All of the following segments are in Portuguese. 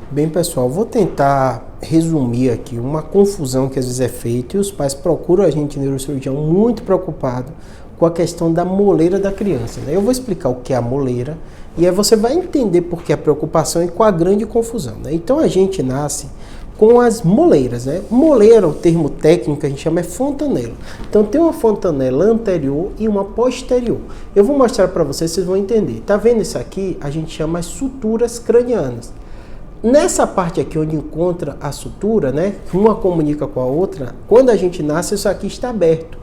Bem, pessoal, vou tentar resumir aqui uma confusão que às vezes é feita e os pais procuram a gente, neurocirurgião, muito preocupado com a questão da moleira da criança, né? Eu vou explicar o que é a moleira e aí você vai entender por que a preocupação e qual a grande confusão, né? Então a gente nasce com as moleiras, né? Moleira, o termo técnico que a gente chama é fontanela. Então tem uma fontanela anterior e uma posterior. Eu vou mostrar para vocês vão entender. Tá vendo isso aqui? A gente chama as suturas cranianas. Nessa parte aqui onde encontra a sutura, né, uma comunica com a outra, quando a gente nasce isso aqui está aberto.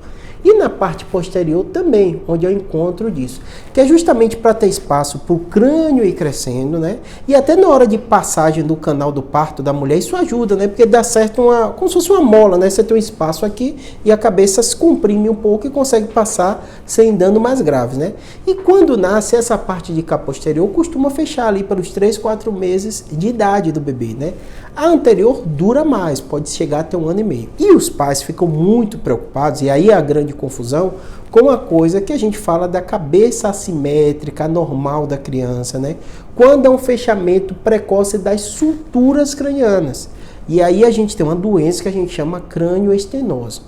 E na parte posterior também, onde é o encontro disso, que é justamente para ter espaço para o crânio ir crescendo, né? E até na hora de passagem do canal do parto da mulher, isso ajuda, né? Porque dá certo como se fosse uma mola, né? Você tem um espaço aqui e a cabeça se comprime um pouco e consegue passar sem dano mais graves, né? E quando nasce, essa parte de cá posterior costuma fechar ali pelos 3, 4 meses de idade do bebê, né? A anterior dura mais, pode chegar até 1 ano e meio. E os pais ficam muito preocupados, e aí a grande confusão, com a coisa que a gente fala da cabeça assimétrica normal da criança, né? Quando é um fechamento precoce das suturas cranianas. E aí a gente tem uma doença que a gente chama cranioestenose.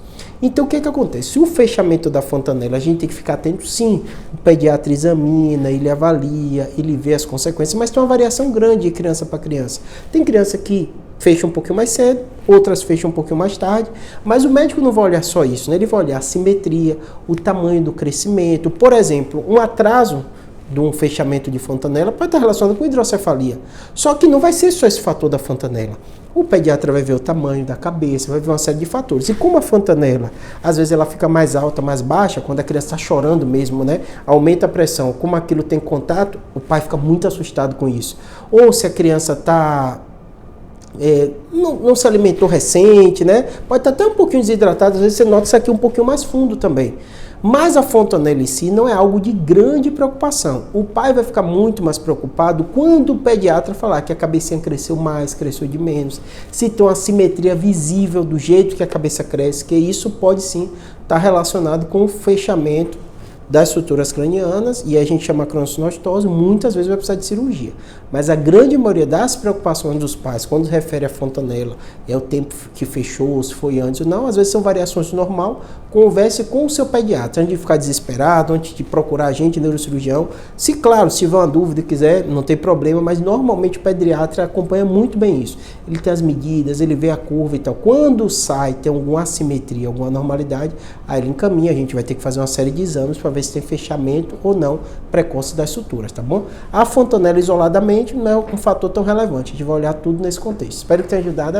Então o que acontece? Se o fechamento da fontanela, a gente tem que ficar atento sim, o pediatra examina, ele avalia, ele vê as consequências, mas tem uma variação grande de criança para criança. Tem criança que fecha um pouquinho mais cedo, outras fecham um pouquinho mais tarde, mas o médico não vai olhar só isso, né? Ele vai olhar a simetria, o tamanho do crescimento. Por exemplo, um atraso de um fechamento de fontanela pode estar relacionado com hidrocefalia. Só que não vai ser só esse fator da fontanela. O pediatra vai ver o tamanho da cabeça, vai ver uma série de fatores. E como a fontanela, às vezes ela fica mais alta, mais baixa, quando a criança está chorando mesmo, né? Aumenta a pressão. Como aquilo tem contato, o pai fica muito assustado com isso. Ou se a criança está... não se alimentou recente, né? Pode estar até um pouquinho desidratado, às vezes você nota isso aqui um pouquinho mais fundo também. Mas a fontanela em si não é algo de grande preocupação. O pai vai ficar muito mais preocupado quando o pediatra falar que a cabecinha cresceu mais, cresceu de menos, se tem uma simetria visível do jeito que a cabeça cresce, que isso pode sim estar relacionado com o fechamento das suturas cranianas, e a gente chama craniosinostose, muitas vezes vai precisar de cirurgia. Mas a grande maioria das preocupações dos pais, quando refere à fontanela, é o tempo que fechou, se foi antes ou não, às vezes são variações do normal. Converse com o seu pediatra, antes de ficar desesperado, antes de procurar a gente, neurocirurgião. Se, claro, se tiver uma dúvida e quiser, não tem problema, mas normalmente o pediatra acompanha muito bem isso. Ele tem as medidas, ele vê a curva e tal. Quando sai, tem alguma assimetria, alguma anormalidade, aí ele encaminha, a gente vai ter que fazer uma série de exames para ver se tem fechamento ou não precoce das suturas, tá bom? A fontanela isoladamente não é um fator tão relevante, a gente vai olhar tudo nesse contexto. Espero que tenha ajudado.